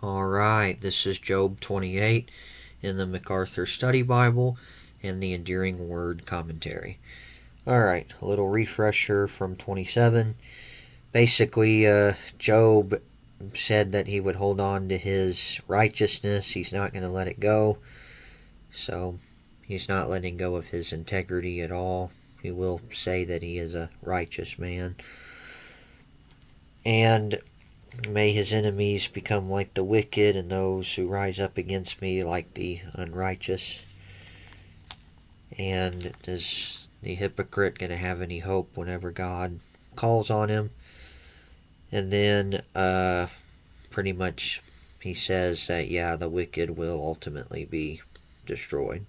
Alright, this is Job 28 in the MacArthur Study Bible and the Enduring Word Commentary. Alright, a little refresher from 27. Basically, Job said that he would hold on to his righteousness. He's not going to let it go. So, he's not letting go of his integrity at all. He will say that he is a righteous man. And may his enemies become like the wicked, and those who rise up against me like the unrighteous. And is the hypocrite going to have any hope whenever God calls on him? And then pretty much he says that, the wicked will ultimately be destroyed.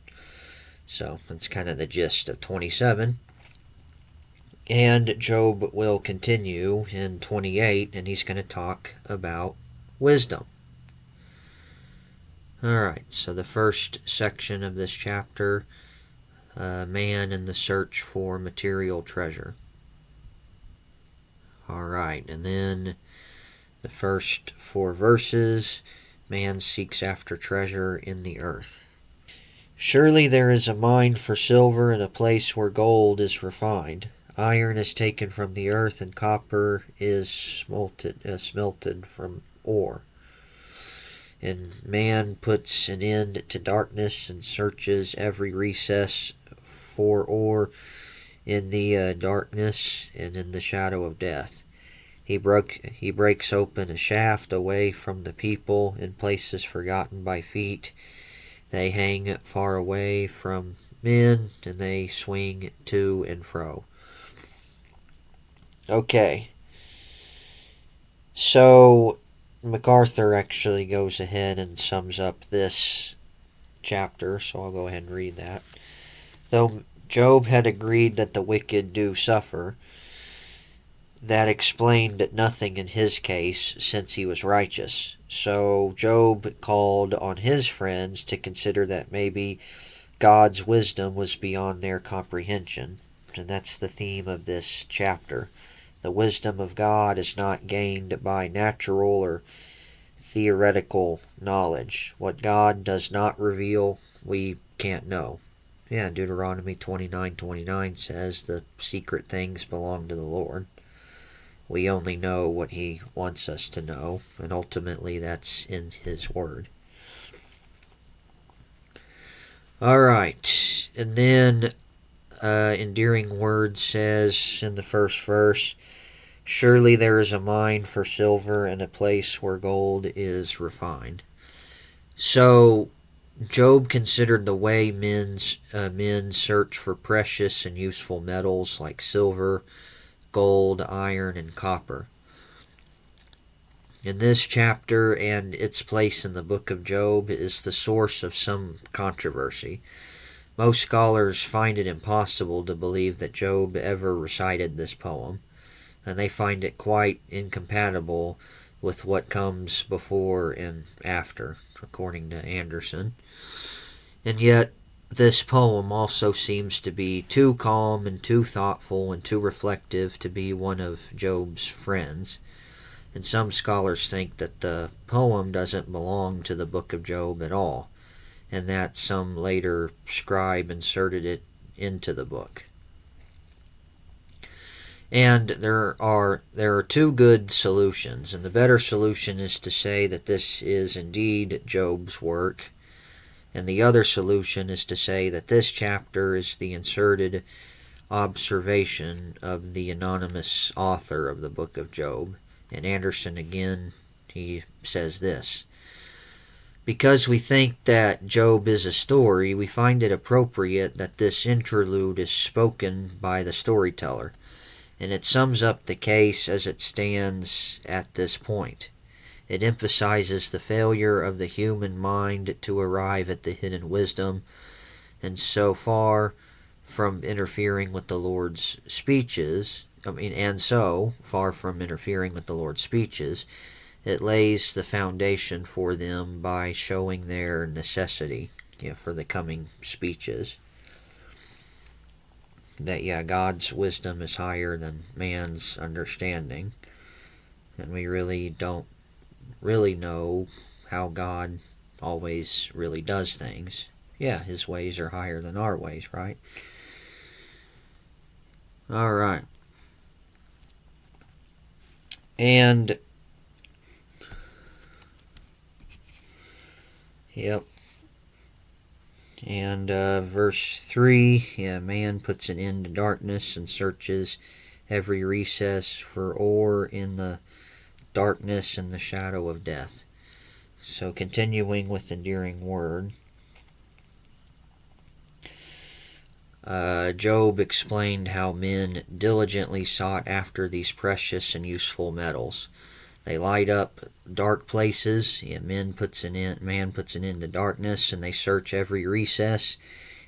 So that's kind of the gist of 27. And Job will continue in 28, and he's going to talk about wisdom. Alright, so the first section of this chapter, man in the search for material treasure. Alright, and then the first 4 verses, man seeks after treasure in the earth. Surely there is a mine for silver and a place where gold is refined. Iron is taken from the earth, and copper is smelted from ore. And man puts an end to darkness and searches every recess for ore in the darkness and in the shadow of death. He breaks open a shaft away from the people in places forgotten by feet. They hang far away from men, and they swing to and fro. Okay, so MacArthur actually goes ahead and sums up this chapter, so I'll go ahead and read that. Though Job had agreed that the wicked do suffer, that explained nothing in his case, since he was righteous. So Job called on his friends to consider that maybe God's wisdom was beyond their comprehension, and that's the theme of this chapter. The wisdom of God is not gained by natural or theoretical knowledge. What God does not reveal, we can't know. Deuteronomy 29:29 says the secret things belong to the Lord. We only know what He wants us to know, and ultimately that's in His Word. Alright, and then Enduring Word says in the first verse, surely there is a mine for silver and a place where gold is refined. So Job considered the way men search for precious and useful metals like silver, gold, iron, and copper. In this chapter and its place in the book of Job is the source of some controversy. Most scholars find it impossible to believe that Job ever recited this poem, and they find it quite incompatible with what comes before and after, according to Anderson. And yet, this poem also seems to be too calm and too thoughtful and too reflective to be one of Job's friends. And some scholars think that the poem doesn't belong to the book of Job at all, and that some later scribe inserted it into the book. And there are 2 good solutions, and the better solution is to say that this is indeed Job's work, and the other solution is to say that this chapter is the inserted observation of the anonymous author of the book of Job. And Anderson again, he says this: because we think that Job is a story, we find it appropriate that this interlude is spoken by the storyteller, and it sums up the case as it stands at this point. It emphasizes the failure of the human mind to arrive at the hidden wisdom, and so far from interfering with the Lord's speeches, it lays the foundation for them by showing their necessity for the coming speeches. That, God's wisdom is higher than man's understanding, and we really don't know how God always really does things. Yeah, his ways are higher than our ways, right? Alright. And, yep. And verse 3, yeah, man puts an end to darkness and searches every recess for ore in the darkness and the shadow of death. So continuing with the endearing word, Job explained how men diligently sought after these precious and useful metals. They light up dark places. Yeah, man puts an end to darkness, and they search every recess.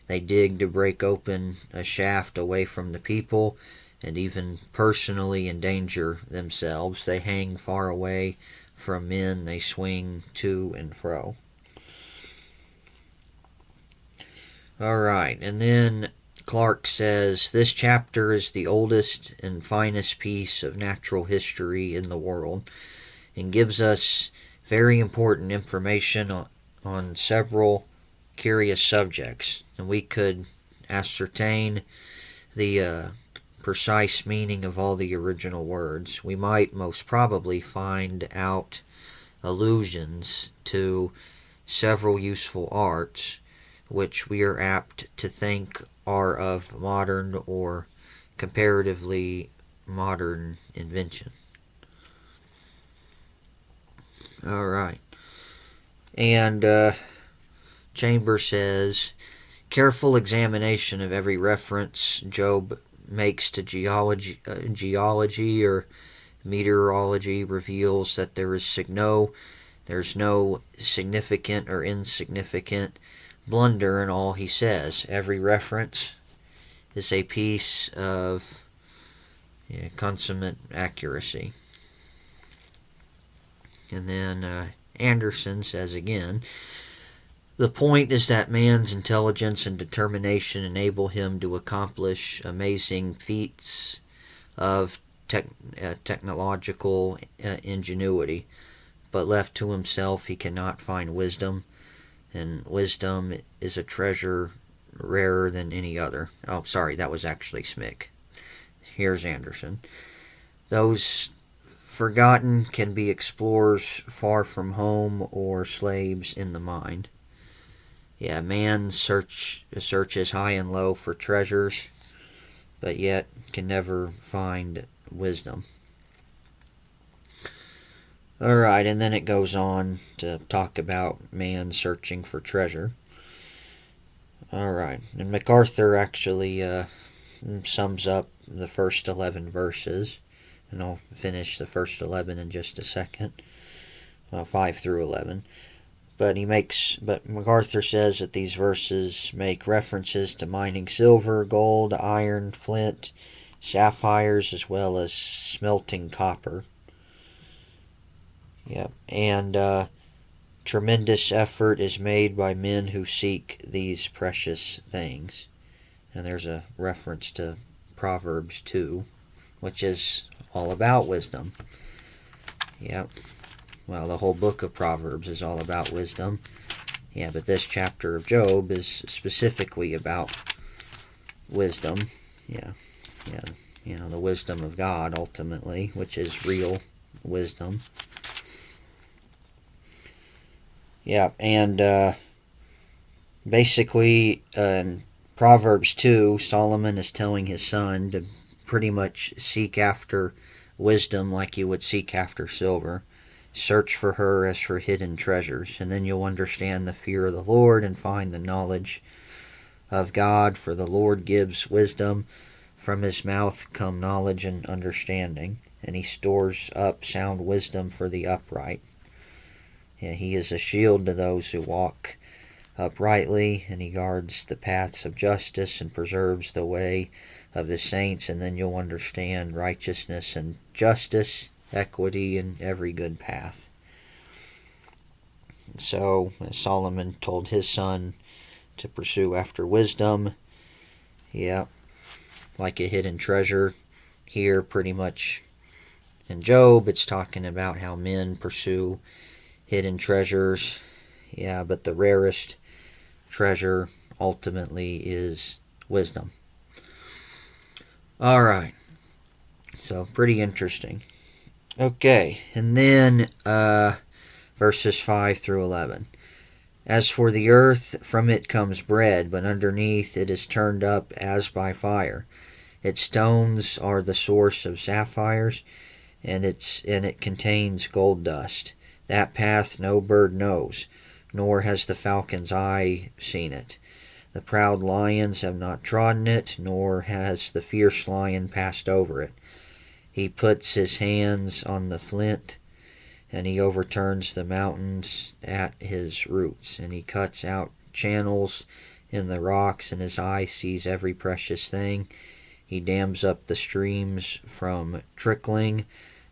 They dig to break open a shaft away from the people, and even personally endanger themselves. They hang far away from men. They swing to and fro. All right, and then Clark says, this chapter is the oldest and finest piece of natural history in the world and gives us very important information on several curious subjects. And we could ascertain the precise meaning of all the original words. We might most probably find out allusions to several useful arts which we are apt to think are of modern or comparatively modern invention. Alright. And Chamber says, careful examination of every reference Job makes to geology or meteorology reveals that there's no significant or insignificant blunder in all he says. Every reference is a piece of consummate accuracy. And then Anderson says again, the point is that man's intelligence and determination enable him to accomplish amazing feats of technological ingenuity, but left to himself he cannot find wisdom, and wisdom is a treasure rarer than any other. Oh, sorry, that was actually Smick. Here's Anderson. Those forgotten can be explorers far from home or slaves in the mind. Yeah, man searches high and low for treasures, but yet can never find wisdom. Alright, and then it goes on to talk about man searching for treasure. Alright, and MacArthur actually sums up the first 11 verses, and I'll finish the first 11 in just a second. 5 through 11. But MacArthur says that these verses make references to mining silver, gold, iron, flint, sapphires, as well as smelting copper. Yep, and tremendous effort is made by men who seek these precious things. And there's a reference to Proverbs 2, which is all about wisdom. Yep. Well, the whole book of Proverbs is all about wisdom. Yeah, but this chapter of Job is specifically about wisdom. Yeah. The wisdom of God, ultimately, which is real wisdom. Yeah, and basically, in Proverbs 2, Solomon is telling his son to pretty much seek after wisdom like you would seek after silver. Search for her as for hidden treasures, and then you'll understand the fear of the Lord and find the knowledge of God, for the Lord gives wisdom. From his mouth come knowledge and understanding, and he stores up sound wisdom for the upright. Yeah, he is a shield to those who walk uprightly, and he guards the paths of justice and preserves the way of the saints, and then you'll understand righteousness and justice, equity, and every good path. So Solomon told his son to pursue after wisdom. Yeah, like a hidden treasure. Here, pretty much in Job, it's talking about how men pursue hidden treasures. Yeah, but the rarest treasure ultimately is wisdom. Alright, so pretty interesting. Okay, and then verses 5 through 11. As for the earth, from it comes bread, but underneath it is turned up as by fire. Its stones are the source of sapphires, and it contains gold dust. That path no bird knows, nor has the falcon's eye seen it. The proud lions have not trodden it, nor has the fierce lion passed over it. He puts his hands on the flint, and he overturns the mountains at his roots, and he cuts out channels in the rocks, and his eye sees every precious thing. He dams up the streams from trickling.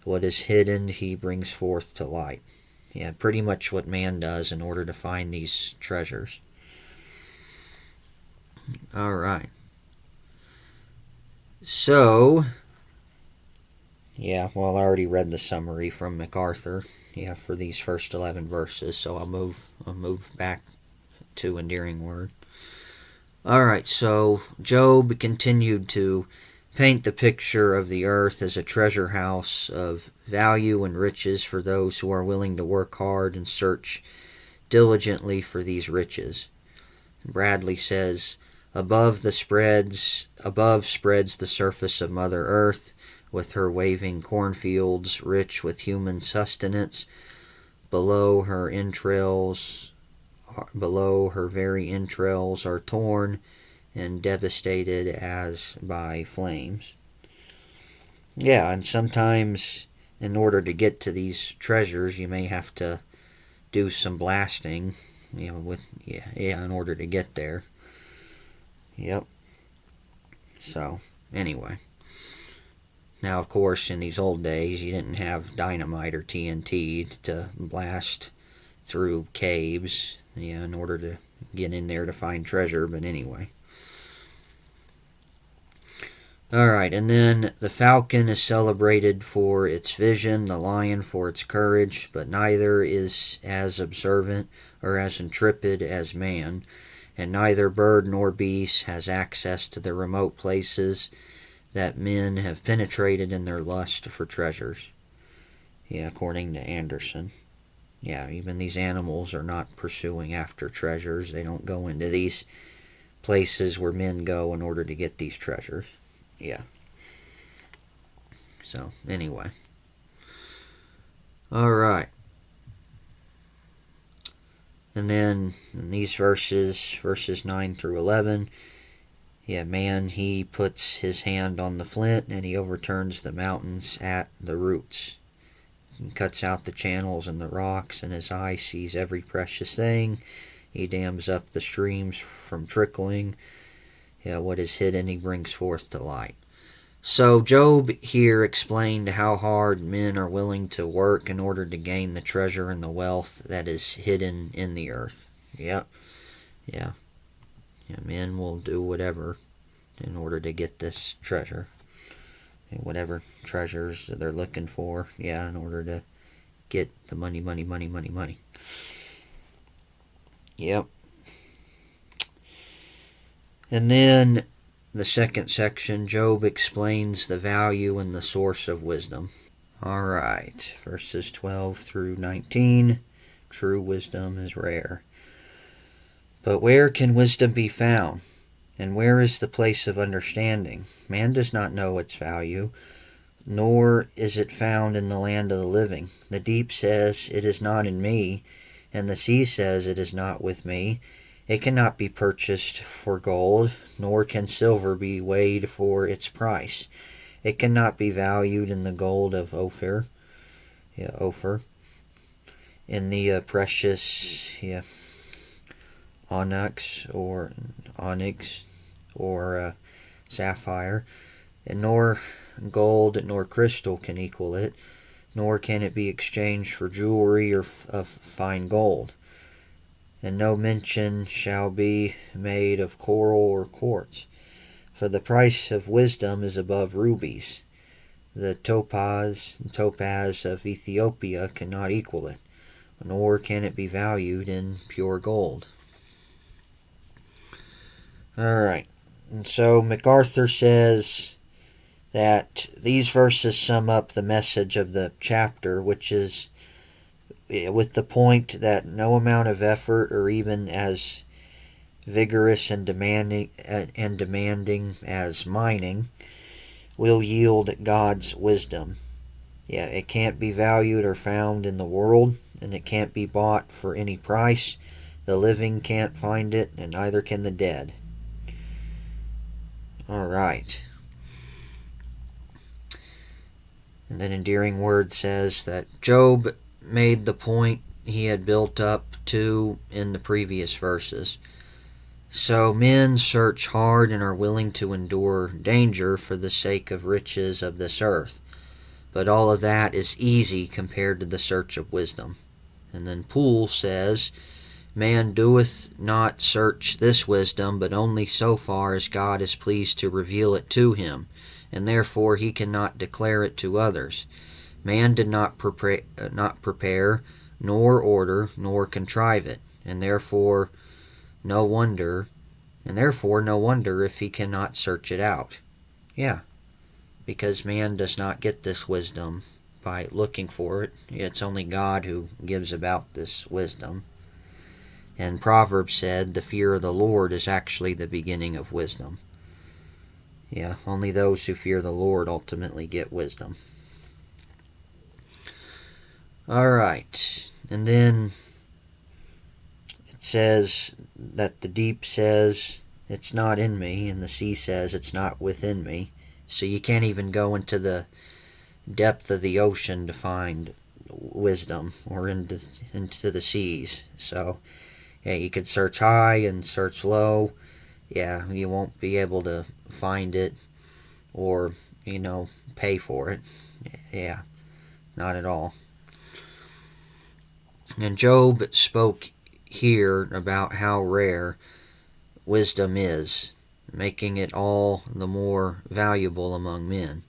What is hidden he brings forth to light. Yeah, pretty much what man does in order to find these treasures. Alright. So, yeah, well, I already read the summary from MacArthur, for these first 11 verses, so I'll move back to Endearing Word. Alright, so Job continued to paint the picture of the earth as a treasure house of value and riches for those who are willing to work hard and search diligently for these riches. Bradley says, above spreads the surface of Mother Earth, with her waving cornfields rich with human sustenance. Below her very entrails are torn and devastated as by flames. Yeah, and sometimes in order to get to these treasures, you may have to do some blasting, in order to get there. Yep. So, anyway. Now, of course, in these old days, you didn't have dynamite or TNT to blast through caves, in order to get in there to find treasure, but anyway. Alright, and then the falcon is celebrated for its vision, the lion for its courage, but neither is as observant or as intrepid as man, and neither bird nor beast has access to the remote places that men have penetrated in their lust for treasures. Yeah, according to Anderson. Yeah, even these animals are not pursuing after treasures. They don't go into these places where men go in order to get these treasures. Yeah. So, anyway. Alright. And then in these verses 9 through 11, man, he puts his hand on the flint and he overturns the mountains at the roots. He cuts out the channels in the rocks, and his eye sees every precious thing. He dams up the streams from trickling. What is hidden he brings forth to light. So Job here explained how hard men are willing to work in order to gain the treasure and the wealth that is hidden in the earth. Yeah. Men will do whatever in order to get this treasure. Whatever treasures they're looking for, in order to get the money. Yep. And then the second section, Job explains the value and the source of wisdom. Alright, verses 12 through 19. True wisdom is rare. But where can wisdom be found? And where is the place of understanding? Man does not know its value, nor is it found in the land of the living. The deep says, it is not in me, and the sea says, it is not with me. It cannot be purchased for gold, nor can silver be weighed for its price. It cannot be valued in the gold of Ophir, in the precious onyx or sapphire, and nor gold nor crystal can equal it, nor can it be exchanged for jewelry of fine gold. And no mention shall be made of coral or quartz, for the price of wisdom is above rubies. The topaz of Ethiopia cannot equal it. nor can it be valued in pure gold. Alright, and so MacArthur says that these verses sum up the message of the chapter, which is with the point that no amount of effort, or even as vigorous and demanding as mining, will yield God's wisdom. Yeah, it can't be valued or found in the world, and it can't be bought for any price. The living can't find it, and neither can the dead. Alright. And then Endearing Word says that Job made the point he had built up to in the previous verses. So men search hard and are willing to endure danger for the sake of riches of this earth. But all of that is easy compared to the search of wisdom. And then Poole says, man doeth not search this wisdom, but only so far as God is pleased to reveal it to him, and therefore he cannot declare it to others. Man did not prepare, nor order, nor contrive it, and therefore no wonder if he cannot search it out. Yeah, because man does not get this wisdom by looking for it. It's only God who gives about this wisdom. And Proverbs said, the fear of the Lord is actually the beginning of wisdom. Yeah, only those who fear the Lord ultimately get wisdom. Alright, and then it says that the deep says, it's not in me, and the sea says, it's not within me. So you can't even go into the depth of the ocean to find wisdom, or into the seas. So yeah, you could search high and search low. Yeah, you won't be able to find it, or pay for it. Yeah, not at all. And Job spoke here about how rare wisdom is, making it all the more valuable among men.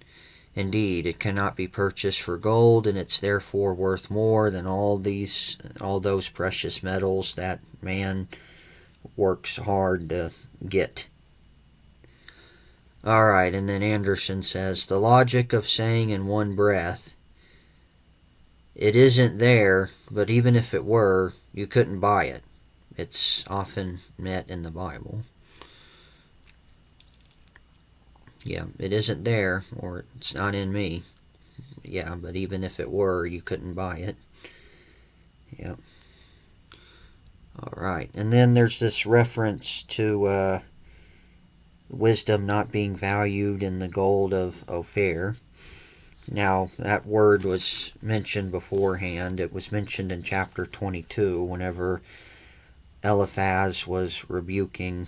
Indeed, it cannot be purchased for gold, and it's therefore worth more than all those precious metals that man works hard to get. Alright, and then Anderson says, the logic of saying in one breath, it isn't there, but even if it were, you couldn't buy it. It's often met in the Bible. Yeah, it isn't there, or it's not in me. Yeah, but even if it were, you couldn't buy it. Yeah. Alright, and then there's this reference to wisdom not being valued in the gold of Ophir. Now, that word was mentioned beforehand. It was mentioned in chapter 22 whenever Eliphaz was rebuking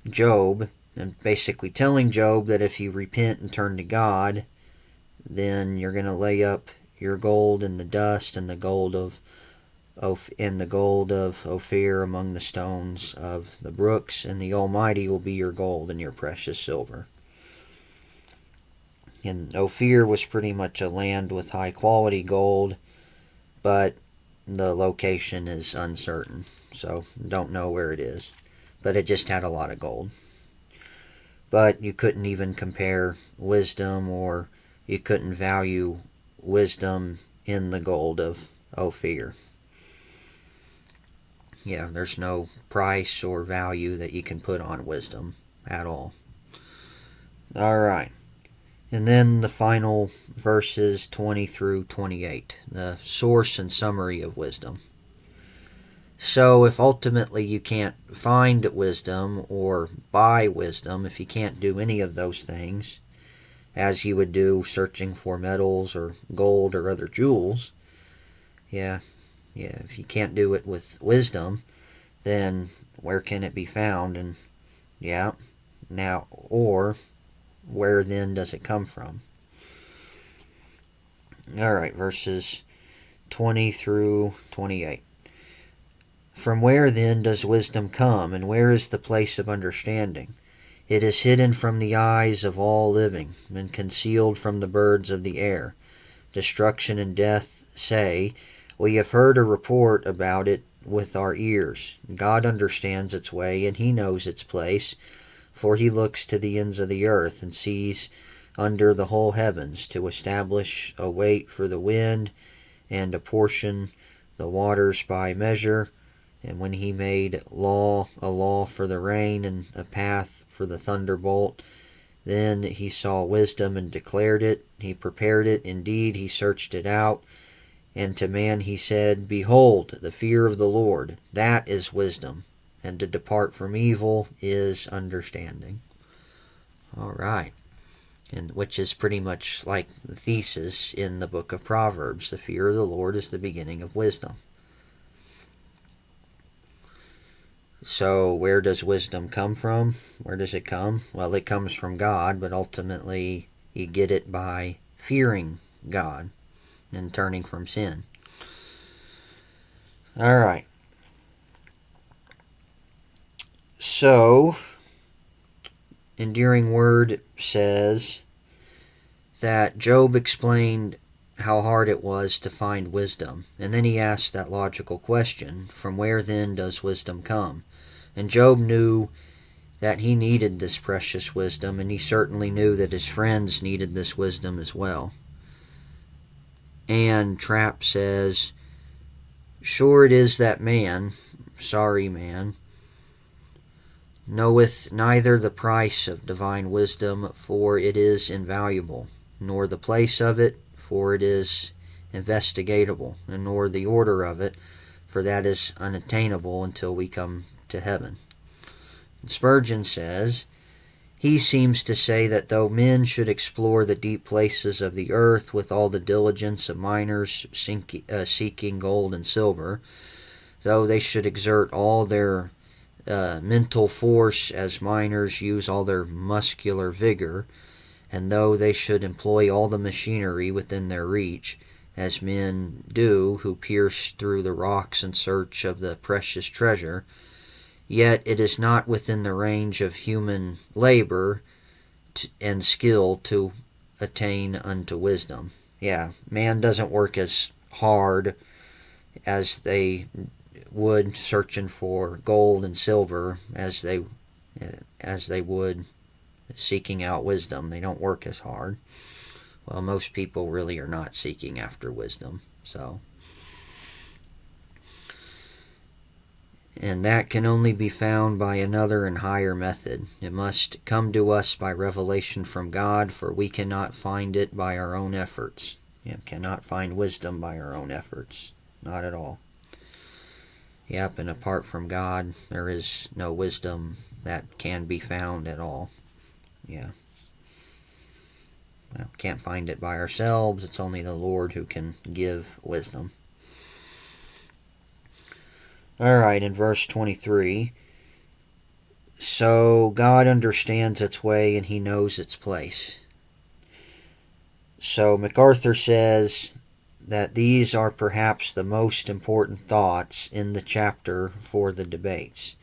Job, and basically telling Job that if you repent and turn to God, then you're going to lay up your gold in the dust, and the gold of Ophir among the stones of the brooks, and the Almighty will be your gold and your precious silver. And Ophir was pretty much a land with high quality gold, but the location is uncertain, so don't know where it is. But it just had a lot of gold. But you couldn't even compare wisdom, or you couldn't value wisdom in the gold of Ophir. Yeah, there's no price or value that you can put on wisdom at all. Alright. And then the final verses 20 through 28, the source and summary of wisdom. So if ultimately you can't find wisdom or buy wisdom, if you can't do any of those things, as you would do searching for metals or gold or other jewels, if you can't do it with wisdom, then where can it be found? And or where then does it come from? Alright, verses 20 through 28. From where then does wisdom come, and where is the place of understanding? It is hidden from the eyes of all living, and concealed from the birds of the air. destruction and death say, "We have heard a report about it with our ears." God understands its way, and he knows its place, for he looks to the ends of the earth and sees under the whole heavens to establish a weight for the wind and apportion the waters by measure. And when he made a law for the rain and a path for the thunderbolt, then he saw wisdom and declared it. He prepared it. Indeed, he searched it out. And to man he said, "Behold, the fear of the Lord, that is wisdom, and to depart from evil is understanding." All right. And which is pretty much like the thesis in the book of Proverbs. The fear of the Lord is the beginning of wisdom. So where does wisdom come from? Where does it come? Well, it comes from God, but ultimately you get it by fearing God and turning from sin. All right. So, Enduring Word says that Job explained how hard it was to find wisdom, and then he asked that logical question, from where then does wisdom come? And Job knew that he needed this precious wisdom, and he certainly knew that his friends needed this wisdom as well. And Trapp says, "Sure it is that man, sorry man, knoweth neither the price of divine wisdom, for it is invaluable, nor the place of it, for it is investigatable, and nor the order of it, for that is unattainable until we come to heaven." And Spurgeon says, "He seems to say that though men should explore the deep places of the earth with all the diligence of miners seeking gold and silver, though they should exert all their mental force as miners use all their muscular vigor, and though they should employ all the machinery within their reach, as men do who pierce through the rocks in search of the precious treasure, yet it is not within the range of human labor and skill to attain unto wisdom." Yeah, man doesn't work as hard as they would searching for gold and silver as they would seeking out wisdom. They don't work as hard. Well, most people really are not seeking after wisdom, so. And that can only be found by another and higher method. It must come to us by revelation from God, for we cannot find it by our own efforts. Cannot find wisdom by our own efforts. Not at all. Yep, and apart from God, there is no wisdom that can be found at all. Yeah. Well, can't find it by ourselves. It's only the Lord who can give wisdom. Alright, in verse 23, so God understands its way and he knows its place. So MacArthur says that these are perhaps the most important thoughts in the chapter for the debates.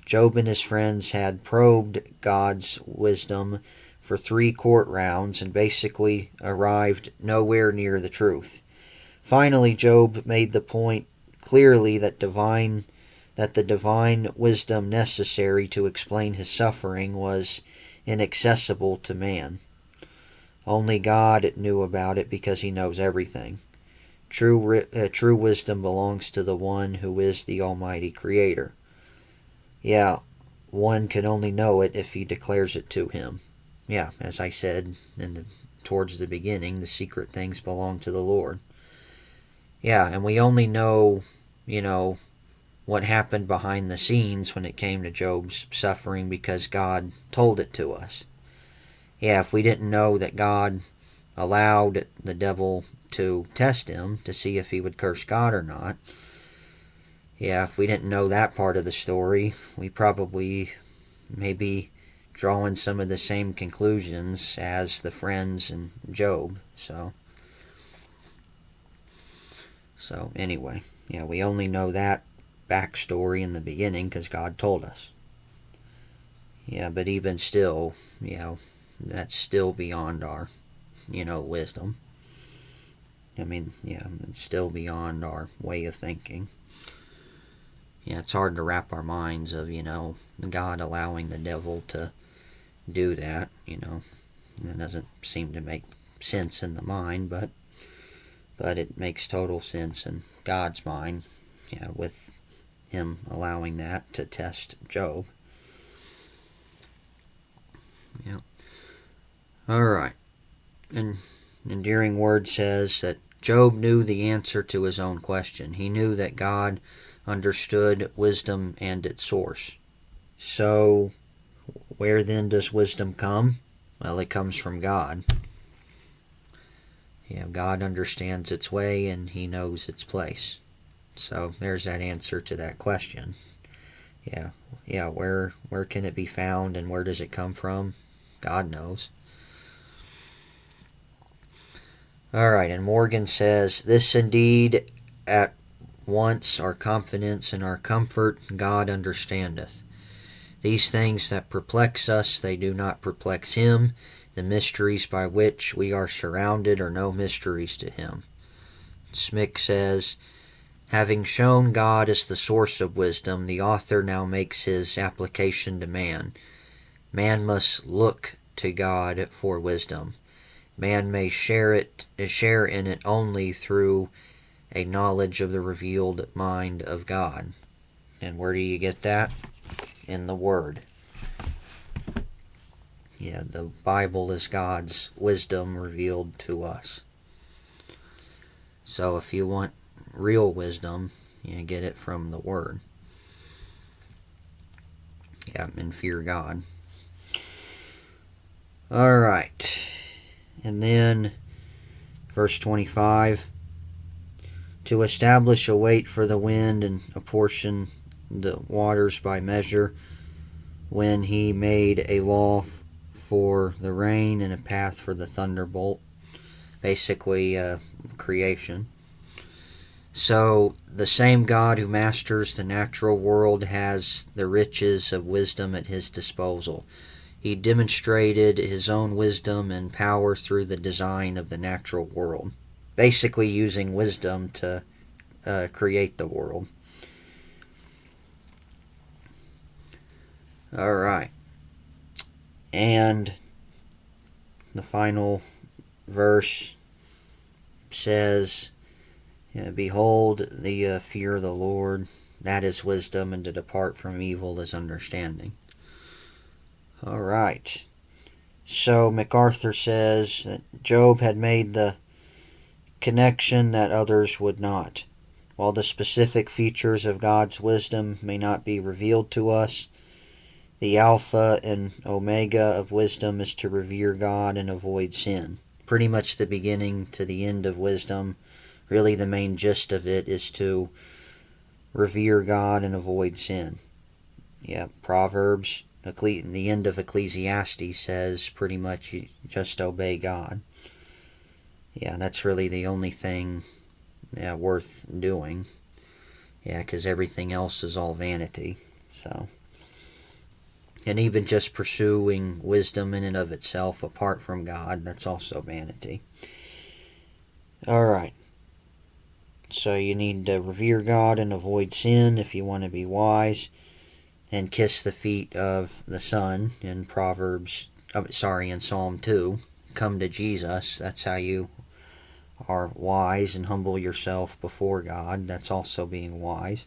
Job and his friends had probed God's wisdom for 3 court rounds and basically arrived nowhere near the truth. Finally, Job made the point clearly that the divine wisdom necessary to explain his suffering was inaccessible to man. Only God knew about it because he knows everything. True wisdom belongs to the one who is the Almighty Creator. Yeah, one can only know it if he declares it to him. Yeah, as I said towards the beginning, the secret things belong to the Lord. Yeah, and we only know, what happened behind the scenes when it came to Job's suffering because God told it to us. Yeah, if we didn't know that God allowed the devil to test him to see if he would curse God or not, yeah, if we didn't know that part of the story, we probably maybe drawing some of the same conclusions as the friends and Job. So anyway, yeah, we only know that backstory in the beginning because God told us. Yeah, but even still, that's still beyond our, wisdom. I mean, yeah, it's still beyond our way of thinking. Yeah, it's hard to wrap our minds of, God allowing the devil to do that, It doesn't seem to make sense in the mind, but it makes total sense in God's mind, with him allowing that to test Job. Yeah. All right. And Enduring Word says that Job knew the answer to his own question. He knew that God understood wisdom and its source. So, where then does wisdom come? Well, it comes from God. God understands its way and he knows its place. So, there's that answer to that question. Where can it be found and where does it come from? God knows. Alright, and Morgan says, this indeed at once our confidence and our comfort, God understandeth. These things that perplex us, they do not perplex him. The mysteries by which we are surrounded are no mysteries to him. Smick says, having shown God as the source of wisdom, the author now makes his application to man. Man must look to God for wisdom. Man may share in it only through a knowledge of the revealed mind of God. And where do you get that? In the Word. The Bible is God's wisdom revealed to us. So if you want real wisdom, get it from the Word. And fear God. Alright. And then, verse 25, to establish a weight for the wind and apportion the waters by measure, when he made a law for the rain and a path for the thunderbolt. Basically, creation. So, the same God who masters the natural world has the riches of wisdom at his disposal. He demonstrated his own wisdom and power through the design of the natural world. Basically using wisdom to create the world. Alright. And the final verse says, behold, the fear of the Lord, that is wisdom, and to depart from evil is understanding. Alright. So MacArthur says that Job had made the connection that others would not. While the specific features of God's wisdom may not be revealed to us, the alpha and omega of wisdom is to revere God and avoid sin. Pretty much the beginning to the end of wisdom, really the main gist of it is to revere God and avoid sin. Proverbs, the end of Ecclesiastes says pretty much you just obey God. That's really the only thing worth doing. Because everything else is all vanity. So, and even just pursuing wisdom in and of itself apart from God, that's also vanity. Alright. So you need to revere God and avoid sin if you want to be wise. And kiss the feet of the Son in in Psalm 2. Come to Jesus. That's how you are wise, and humble yourself before God. That's also being wise.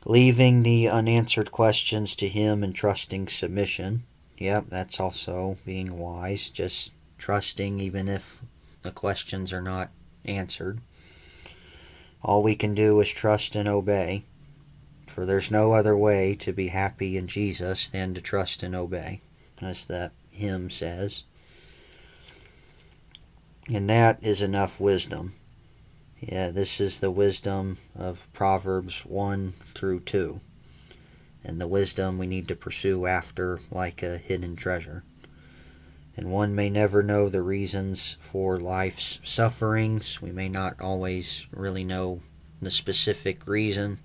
Leaving the unanswered questions to him and trusting submission. That's also being wise. Just trusting even if the questions are not answered. All we can do is trust and obey. For there's no other way to be happy in Jesus than to trust and obey, as that hymn says. And that is enough wisdom. This is the wisdom of Proverbs 1 through 2. And the wisdom we need to pursue after like a hidden treasure. And one may never know the reasons for life's sufferings. We may not always really know the specific reason.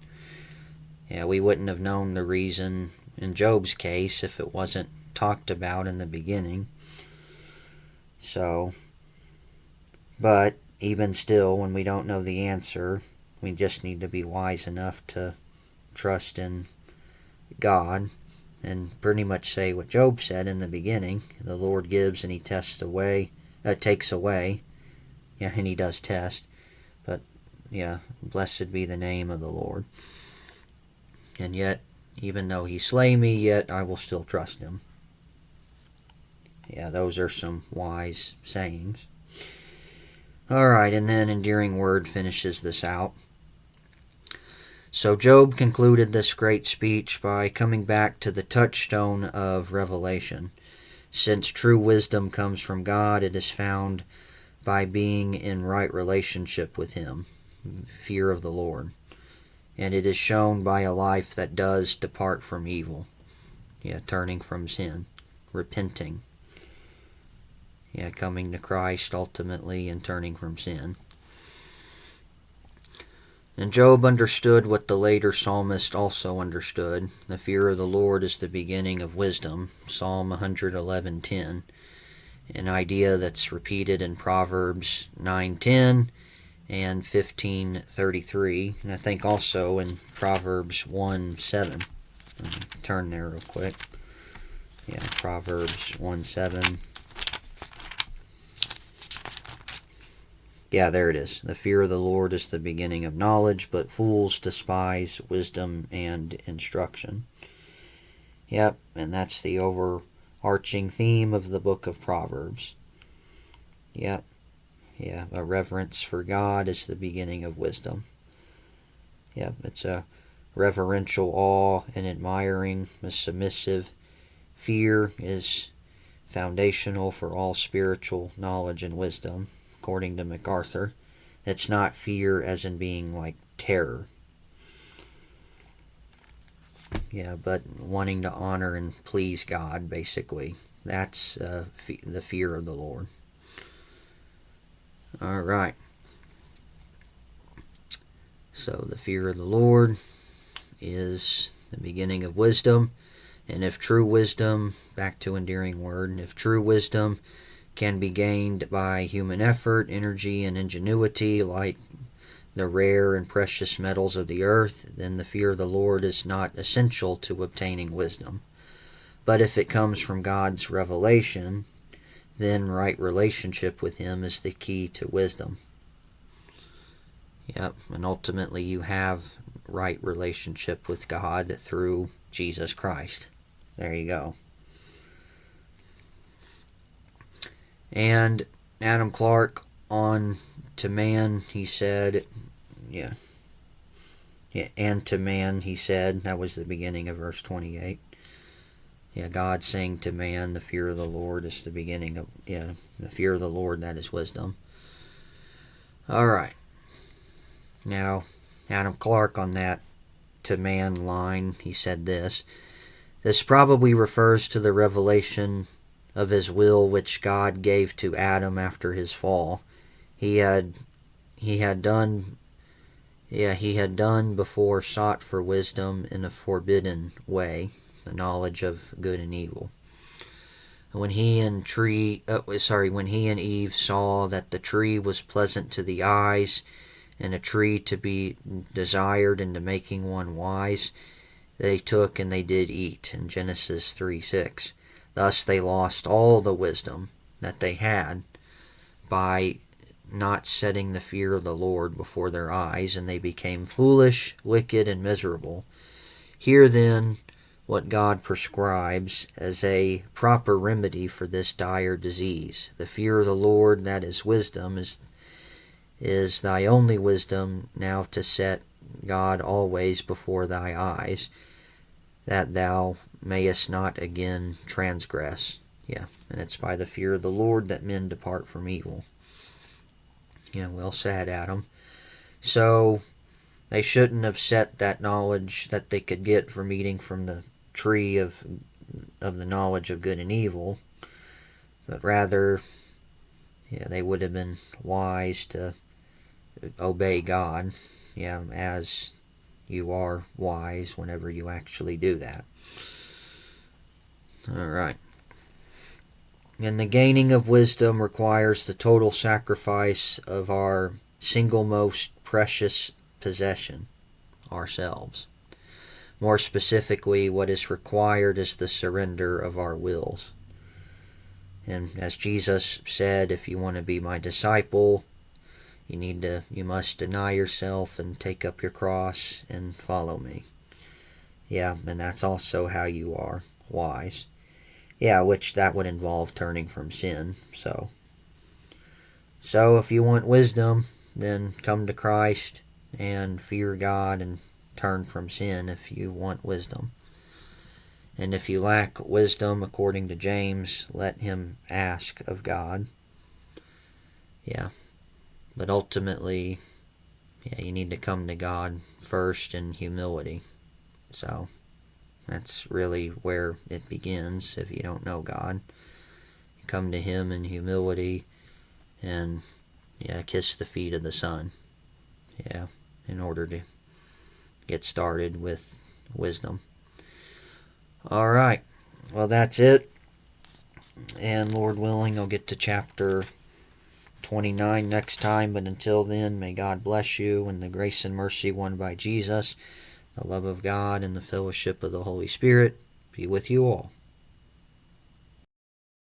We wouldn't have known the reason in Job's case if it wasn't talked about in the beginning. So, but even still, when we don't know the answer, we just need to be wise enough to trust in God and pretty much say what Job said in the beginning. The Lord gives and he takes away. Yeah, and he does test. But, yeah, blessed be the name of the Lord. And yet, even though he slay me, yet I will still trust him. Yeah, those are some wise sayings. Alright, and then Endearing Word finishes this out. So Job concluded this great speech by coming back to the touchstone of revelation. Since true wisdom comes from God, it is found by being in right relationship with him, fear of the Lord. And it is shown by a life that does depart from evil. Yeah, turning from sin, repenting. Yeah, coming to Christ ultimately and turning from sin. And Job understood what the later psalmist also understood. The fear of the Lord is the beginning of wisdom, Psalm 111:10, an idea that's repeated in Proverbs 9:10 and 15:33, and I think also in Proverbs 1:7. Turn there real quick. Yeah, Proverbs 1:7. Yeah, there it is. The fear of the Lord is the beginning of knowledge, but fools despise wisdom and instruction. Yep, and that's the overarching theme of the book of Proverbs. Yep, yeah, a reverence for God is the beginning of wisdom. Yep, it's a reverential awe and admiring, a submissive fear is foundational for all spiritual knowledge and wisdom. According to MacArthur, it's not fear as in being like terror. Yeah, but wanting to honor and please God, basically. That's the fear of the Lord. Alright. So the fear of the Lord is the beginning of wisdom. And if true wisdom, back to Endearing Word, if true wisdom can be gained by human effort, energy, and ingenuity, like the rare and precious metals of the earth, then the fear of the Lord is not essential to obtaining wisdom. But if it comes from God's revelation, then right relationship with him is the key to wisdom. Yep, and ultimately you have right relationship with God through Jesus Christ. There you go. And Adam Clarke, on to man, he said, and to man, he said, that was the beginning of verse 28. Yeah, God saying to man, the fear of the Lord is the beginning of, the fear of the Lord, that is wisdom. Alright. Now, Adam Clarke on that to man line, he said this. This probably refers to the revelation of his will which God gave to Adam after his fall. He had done before sought for wisdom in a forbidden way, the knowledge of good and evil. When he and Eve saw that the tree was pleasant to the eyes and a tree to be desired and to making one wise, they took and they did eat, in Genesis 3:6. Thus they lost all the wisdom that they had by not setting the fear of the Lord before their eyes, and they became foolish, wicked, and miserable. Hear then what God prescribes as a proper remedy for this dire disease. The fear of the Lord, that is wisdom, is thy only wisdom now to set God always before thy eyes, that thou mayest not again transgress. Yeah, and it's by the fear of the Lord that men depart from evil. Yeah, well said, Adam. So, they shouldn't have set that knowledge that they could get from eating from the tree of the knowledge of good and evil, but rather, they would have been wise to obey God, as you are wise whenever you actually do that. Alright. And the gaining of wisdom requires the total sacrifice of our single most precious possession, ourselves. More specifically, what is required is the surrender of our wills. And as Jesus said, if you want to be my disciple, you must deny yourself and take up your cross and follow me. Yeah, and that's also how you are wise. Yeah, which that would involve turning from sin. So if you want wisdom, then come to Christ and fear God and turn from sin if you want wisdom. And if you lack wisdom, according to James, let him ask of God. Yeah. But ultimately, you need to come to God first in humility. So that's really where it begins if you don't know God. You come to him in humility and kiss the feet of the Son. Yeah, in order to get started with wisdom. All right. Well, that's it. And Lord willing, I'll get to chapter 29 next time. But until then, may God bless you and the grace and mercy won by Jesus, the love of God, and the fellowship of the Holy Spirit be with you all.